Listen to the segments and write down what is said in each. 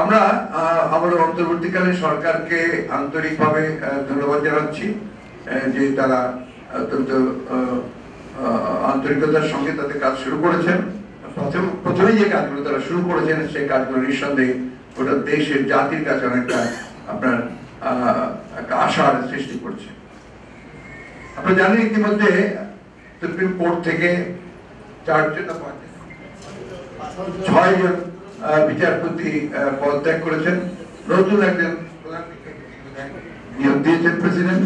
আমরা আমাদের অন্তর্বর্তীকালীন সরকারকে আন্তরিকভাবে ধন্যবাদ জানাচ্ছি যে তারা অত্যন্ত আন্তরিকতার সঙ্গে তাদের কাজ শুরু করেছেন। প্রথমে যে কাজগুলো তারা শুরু করেছেন সেই কাজগুলো নিঃসন্দেহে গোটা দেশের জাতির কাছে অনেকটা আপনার একটা আশার সৃষ্টি করছে। আপনারা জানেন ইতিমধ্যে সুপ্রিম কোর্ট থেকে 6 জন বিচারপতি পদত্যাগ করেছেন। নতুন একজন নিয়োগ দিয়েছেন প্রেসিডেন্ট,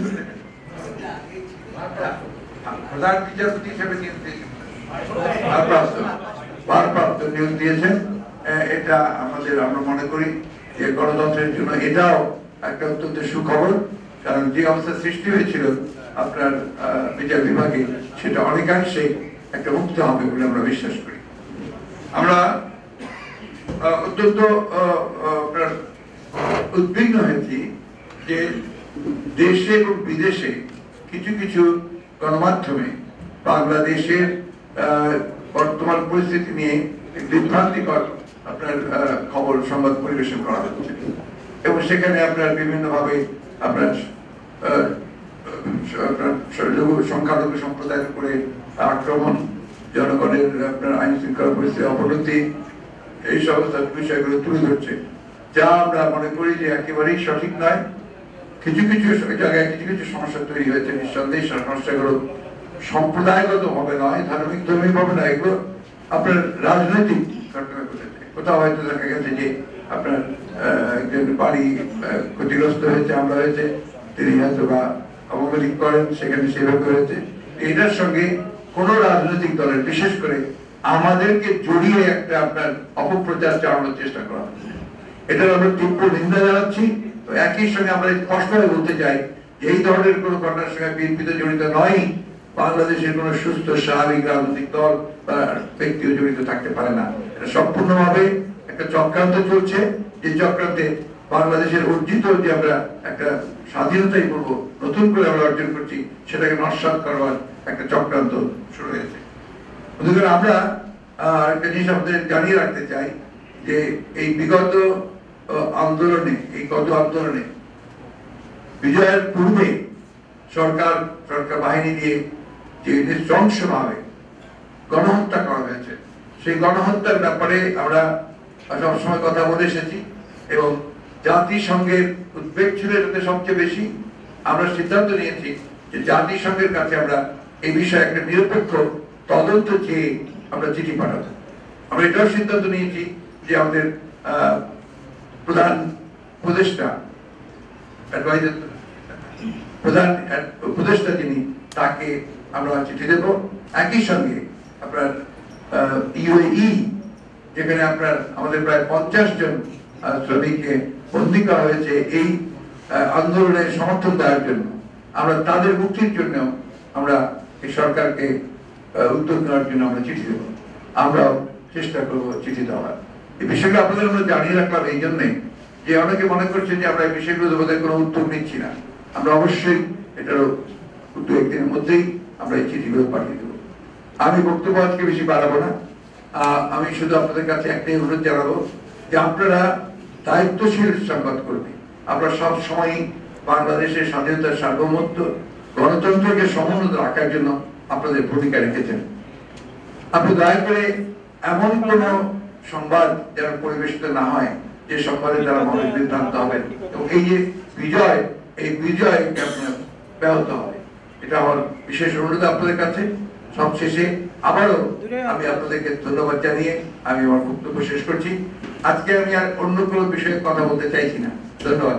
প্রধান বিচারপতি হিসেবে ভারপ্রাপ্ত নিয়োগ দিয়েছেন। এটা আমরা মনে করি যে গণতন্ত্রের জন্য এটাও একটা অত্যন্ত সুখবর, কারণ যে অবস্থা সৃষ্টি হয়েছিল আপনার বিচার বিভাগে সেটা অনেকাংশে একটা মুক্ত হবে বলে আমরা বিশ্বাস করি। আমরা অত্যন্ত উদ্বিগ্ন হয়েছি যে দেশে এবং বিদেশে কিছু কিছু গণমাধ্যমে বাংলাদেশের বর্তমান পরিস্থিতি নিয়ে বিভ্রান্তিকর আপনার খবর সংবাদ পরিবেশন করা হচ্ছে এবং সেখানে আপনার বিভিন্নভাবে আপনার সংখ্যালঘু সম্প্রদায়ের উপরে আক্রমণ, জনগণের আপনার আইন শৃঙ্খলা পরিস্থিতি অবনতি, এই সমস্ত বিষয়গুলো তুলে ধরছে, যা আমরা মনে করি যে একেবারেই সঠিক নয়। কিছু কিছু জায়গায় কিছু কিছু সমস্যা তৈরি হয়েছে, নিঃসন্দেহে সমস্যাগুলো সম্প্রদায়গত ভাবে নয়, ধর্মীয় ভাবে নয়, এগুলো আপনার রাজনৈতিক ঘটনা ঘটেছে। কোথাও হয়তো দেখা গেছে যে আপনার একজন বাড়ি ক্ষতিগ্রস্ত হয়েছে, আমরা হয়েছে, তিনি হয়তো বা আওয়ামী লীগ করেন, সেখানে সেভাবে হয়েছে। এটার সঙ্গে কোন রাজনৈতিক দলের, বিশেষ করে আমাদেরকে জড়িয়ে একটা আপনার অপপ্রচার চালানোর চেষ্টা করা হচ্ছে, এটার আমরা তীব্র নিন্দা জানাচ্ছি। তো একই সঙ্গে আমরা স্পষ্টভাবে বলতে চাই যে এই ধরনের কোন ঘটনার সঙ্গে বিএনপি তো জড়িত নয়, বাংলাদেশের কোন সুস্থ স্বাভাবিক রাজনৈতিক দল বা ব্যক্তিও জড়িত থাকতে পারে না। এটা সম্পূর্ণভাবে একটা চক্রান্ত চলছে, যে চক্রান্তে বাংলাদেশের অর্জিত যে আমরা একটা স্বাধীনতাই বলবো নতুন করে আমরা অর্জন করছি, সেটাকে নস্যাৎ করবার একটা চক্রান্ত শুরু হয়েছে। আমরা একটা জিনিস আপনাদের জানিয়ে রাখতে চাই যে এই বিগত আন্দোলনে, গত আন্দোলনে বিজয়ের পূর্বে সরকার বাহিনী দিয়ে যে নৃশংসভাবে গণহত্যা করা হয়েছে, সেই গণহত্যার ব্যাপারে আমরা সবসময় কথা বলে এসেছি এবং জাতিসংঘের উদ্বেগ ছিল এটাতে সবচেয়ে বেশি। আমরা সিদ্ধান্ত নিয়েছি যে জাতিসংঘের কাছে আমরা এই বিষয়ে একটা নিরপেক্ষ তদন্ত চেয়ে আমরা চিঠি পাঠাবো। আমরা এটাও সিদ্ধান্ত নিয়েছি যে আমাদের প্রধান উপদেষ্টা যিনি, তাকে আমরা চিঠি দেব। একই সঙ্গে আপনার ইউএই, যেখানে আপনার আমাদের প্রায় 50 জন শ্রমিককে বন্দী করা হয়েছে এই আন্দোলনের সমর্থন দেওয়ার জন্য, আমরা তাদের মুক্তির জন্য আমরা এই সরকারকে উদ্যোগ নেওয়ার জন্য আমরা চিঠি দেব। আমরাও চেষ্টা করব চিঠি দেওয়ার। এই বিষয়গুলো আপনাদের আমরা জানিয়ে রাখলাম এই জন্যে যে অনেকে মনে করছে যে আমরা এই বিষয়গুলো আমাদের কোনো উদ্যোগ নিচ্ছি না। আমরা অবশ্যই এটারও উদ্যোগ একদিনের মধ্যেই আমরা এই চিঠিগুলো পাঠিয়ে দেবো। আমি বক্তব্য আজকে বেশি বাড়াবো না। আমি শুধু আপনাদের কাছে একটাই অনুরোধ জানাবো যে আপনারা দায়িত্বশীল সংবাদকর্মী, আপনারা সব সময় বাংলাদেশের স্বাধীনতার সার্বভৌমত্ব, গণতন্ত্রকে সমুন্নত রাখার জন্য আপনাদের ভূমিকা রেখেছেন। আপনি দয়া করে এমন কোন সংবাদ যেন পরিবেশিত না হয় যে সংবাদে তারা মানুষ বিভ্রান্ত হবেন এবং এই যে বিজয়, এই বিজয়কে আপনার ব্যাহত হবে। এটা আমার বিশেষ অনুরোধ আপনাদের কাছে। সবশেষে আবারও আমি আপনাদেরকে ধন্যবাদ জানিয়ে আমি আমার বক্তব্য শেষ করছি। আজকে আমি আর অন্য কোনো বিষয়ে কথা বলতে চাইছি না। ধন্যবাদ।